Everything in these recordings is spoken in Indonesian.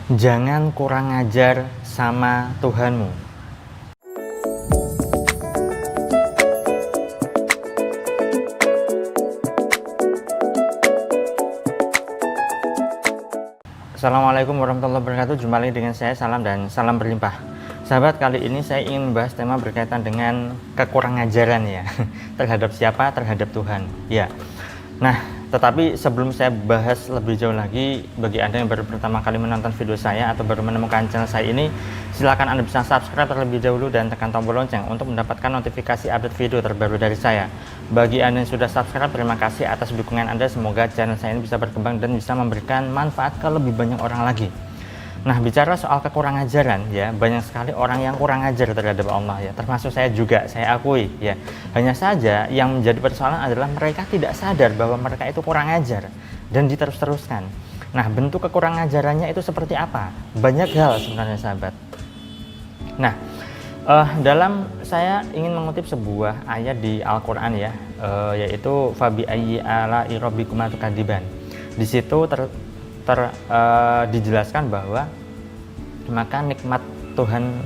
Jangan kurang ajar sama Tuhanmu. Assalamualaikum warahmatullahi wabarakatuh. Jumpa lagi dengan saya, Salam dan salam berlimpah. Sahabat, kali ini saya ingin membahas tema berkaitan dengan kekurangajaran ya. Terhadap siapa? Terhadap Tuhan. Ya. Nah, tetapi sebelum saya bahas lebih jauh lagi, bagi Anda yang baru pertama kali menonton video saya atau baru menemukan channel saya ini, silakan Anda bisa subscribe terlebih dahulu dan tekan tombol lonceng untuk mendapatkan notifikasi update video terbaru dari saya. Bagi Anda yang sudah subscribe, terima kasih atas dukungan Anda. Semoga channel saya ini bisa berkembang dan bisa memberikan manfaat ke lebih banyak orang lagi. Nah, bicara soal kekurang ajaran ya, banyak sekali orang yang kurang ajar terhadap Allah ya, termasuk saya juga, saya akui ya. Hanya saja yang menjadi persoalan adalah mereka tidak sadar bahwa mereka itu kurang ajar dan diterus-teruskan. Nah, bentuk kekurang ajarannya itu seperti apa? Banyak hal sebenarnya, sahabat. Nah, dalam saya ingin mengutip sebuah ayat di Al-Qur'an ya, yaitu fabi ayyi ala'i rabbikuma tukadziban. Di situ dijelaskan bahwa maka nikmat Tuhan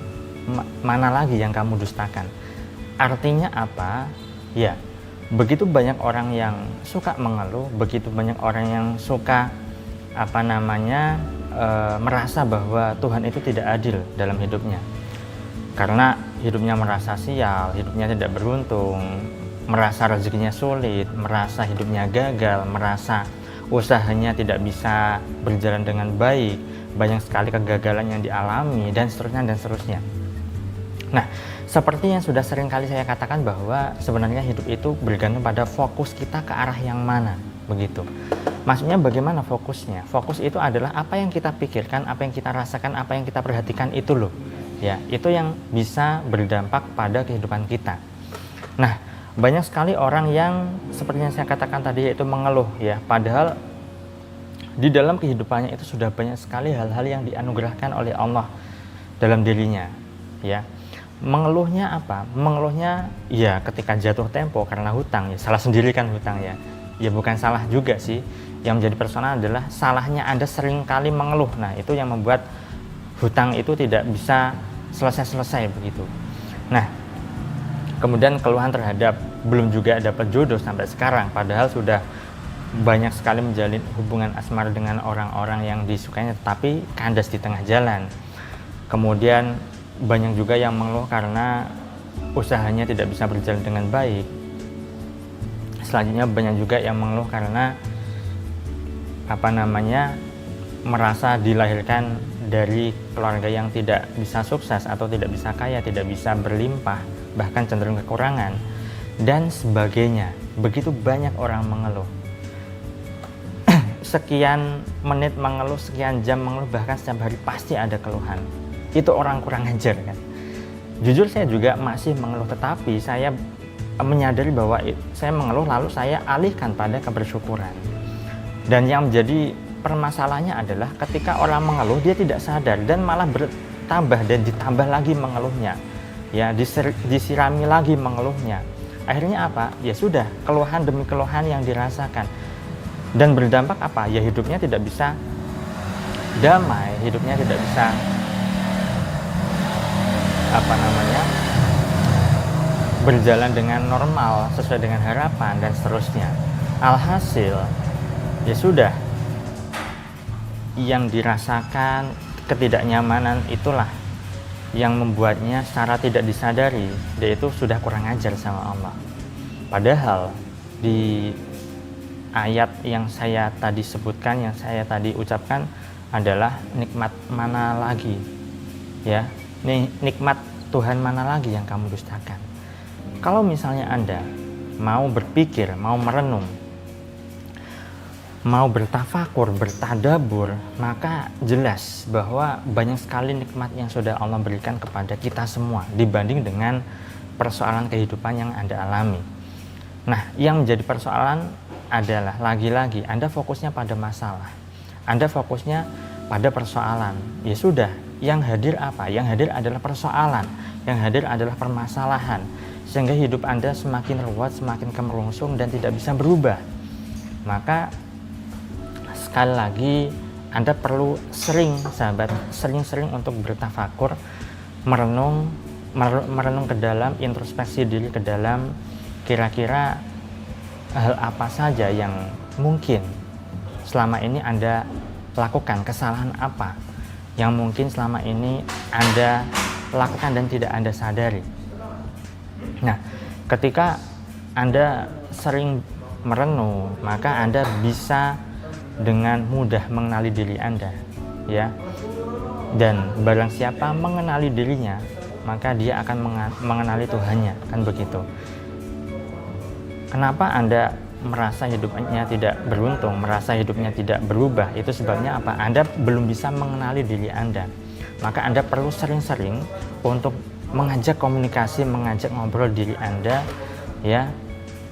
mana lagi yang kamu dustakan. Artinya apa? Ya, begitu banyak orang yang suka mengeluh, begitu banyak orang yang suka merasa bahwa Tuhan itu tidak adil dalam hidupnya, karena hidupnya merasa sial, hidupnya tidak beruntung, merasa rezekinya sulit, merasa hidupnya gagal, merasa usahanya tidak bisa berjalan dengan baik, banyak sekali kegagalan yang dialami, dan seterusnya dan seterusnya. Nah, seperti yang sudah sering kali saya katakan bahwa sebenarnya hidup itu bergantung pada fokus kita ke arah yang mana, begitu. Maksudnya bagaimana fokusnya? Fokus itu adalah apa yang kita pikirkan, apa yang kita rasakan, apa yang kita perhatikan, itu loh. Ya, itu yang bisa berdampak pada kehidupan kita. Nah, banyak sekali orang yang seperti yang saya katakan tadi, yaitu mengeluh ya, padahal di dalam kehidupannya itu sudah banyak sekali hal-hal yang dianugerahkan oleh Allah dalam dirinya ya. Mengeluhnya apa? Mengeluhnya ya ketika jatuh tempo karena hutang ya, salah sendiri kan hutang ya. Ya bukan salah juga sih, yang menjadi persoalan adalah salahnya Anda sering kali mengeluh. Nah, itu yang membuat hutang itu tidak bisa selesai-selesai begitu. Nah, kemudian keluhan terhadap belum juga dapat jodoh sampai sekarang, padahal sudah banyak sekali menjalin hubungan asmara dengan orang-orang yang disukainya, tetapi kandas di tengah jalan. Kemudian banyak juga yang mengeluh karena usahanya tidak bisa berjalan dengan baik. Selanjutnya banyak juga yang mengeluh karena merasa dilahirkan dari keluarga yang tidak bisa sukses atau tidak bisa kaya, tidak bisa berlimpah, bahkan cenderung kekurangan dan sebagainya. Begitu banyak orang mengeluh. Sekian menit mengeluh, sekian jam mengeluh, bahkan setiap hari pasti ada keluhan. Itu orang kurang ajar kan. Jujur saya juga masih mengeluh, tetapi saya menyadari bahwa saya mengeluh lalu saya alihkan pada kebersyukuran. Dan yang menjadi permasalahannya adalah ketika orang mengeluh dia tidak sadar dan malah bertambah dan ditambah lagi mengeluhnya. Ya, disirami lagi mengeluhnya. Akhirnya apa? Ya sudah, keluhan demi keluhan yang dirasakan. Dan berdampak apa? Ya hidupnya tidak bisa damai, hidupnya tidak bisa berjalan dengan normal sesuai dengan harapan dan seterusnya. Alhasil ya sudah, yang dirasakan ketidaknyamanan itulah yang membuatnya secara tidak disadari dia itu sudah kurang ajar sama Allah. Padahal di ayat yang saya tadi sebutkan, yang saya tadi ucapkan adalah nikmat mana lagi ya, nikmat Tuhan mana lagi yang kamu dustakan. Kalau misalnya Anda mau berpikir, mau merenung, mau bertafakur, bertadabur, maka jelas bahwa banyak sekali nikmat yang sudah Allah berikan kepada kita semua dibanding dengan persoalan kehidupan yang Anda alami. Nah, yang menjadi persoalan adalah lagi-lagi Anda fokusnya pada masalah, Anda fokusnya pada persoalan. Ya sudah, yang hadir apa? Yang hadir adalah persoalan, yang hadir adalah permasalahan, sehingga hidup Anda semakin ruwet, semakin kemerungsung dan tidak bisa berubah. Maka sekali lagi Anda perlu sering, sahabat, sering-sering untuk bertafakur, merenung ke dalam, introspeksi diri ke dalam, kira-kira hal apa saja yang mungkin selama ini Anda lakukan, kesalahan apa yang mungkin selama ini Anda lakukan dan tidak Anda sadari. Nah, ketika Anda sering merenung, maka Anda bisa dengan mudah mengenali diri Anda, ya. Dan barang siapa mengenali dirinya, maka dia akan mengenali Tuhannya, kan begitu. Kenapa Anda merasa hidupnya tidak beruntung, merasa hidupnya tidak berubah? Itu sebabnya apa? Anda belum bisa mengenali diri Anda. Maka Anda perlu sering-sering untuk mengajak komunikasi, mengajak ngobrol diri Anda, ya.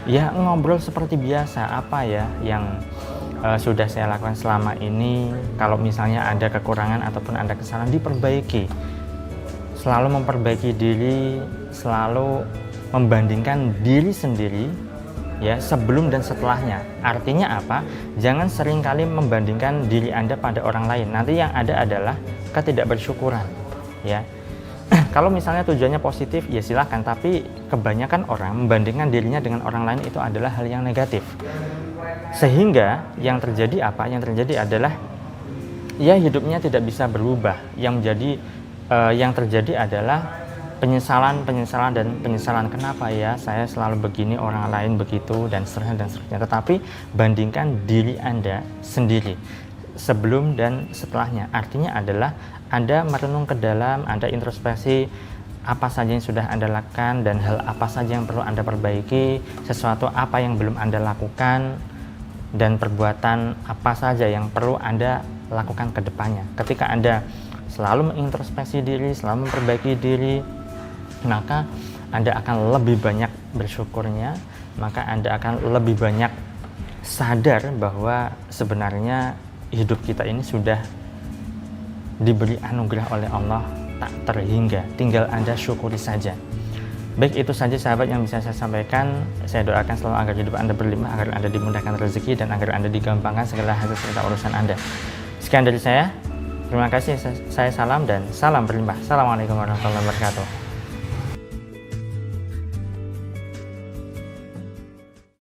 Ya, ngobrol seperti biasa, apa ya yang sudah saya lakukan selama ini. Kalau misalnya ada kekurangan ataupun ada kesalahan, diperbaiki. Selalu memperbaiki diri, selalu membandingkan diri sendiri, ya, sebelum dan setelahnya. Artinya apa? Jangan seringkali membandingkan diri Anda pada orang lain. Nanti yang ada adalah ketidakbersyukuran, ya. Kalau misalnya tujuannya positif, ya silahkan. Tapi kebanyakan orang membandingkan dirinya dengan orang lain itu adalah hal yang negatif. Sehingga yang terjadi apa? Yang terjadi adalah ya hidupnya tidak bisa berubah. Yang terjadi adalah penyesalan dan penyesalan. Kenapa ya saya selalu begini, orang lain begitu, dan seterusnya. Tetapi bandingkan diri Anda sendiri sebelum dan setelahnya. Artinya adalah Anda merenung ke dalam, Anda introspeksi apa saja yang sudah Anda lakukan dan hal apa saja yang perlu Anda perbaiki, sesuatu apa yang belum Anda lakukan, dan perbuatan apa saja yang perlu Anda lakukan ke depannya. Ketika Anda selalu mengintrospeksi diri, selalu memperbaiki diri, maka Anda akan lebih banyak bersyukurnya, maka Anda akan lebih banyak sadar bahwa sebenarnya hidup kita ini sudah diberi anugerah oleh Allah tak terhingga, tinggal Anda syukuri saja. Baik, itu saja sahabat yang bisa saya sampaikan. Saya doakan selalu agar hidup Anda berlimpah, agar Anda dimudahkan rezeki, dan agar Anda digampangkan segala hasil serta urusan Anda. Sekian dari saya, terima kasih, saya salam dan salam berlimpah. Assalamualaikum warahmatullahi wabarakatuh.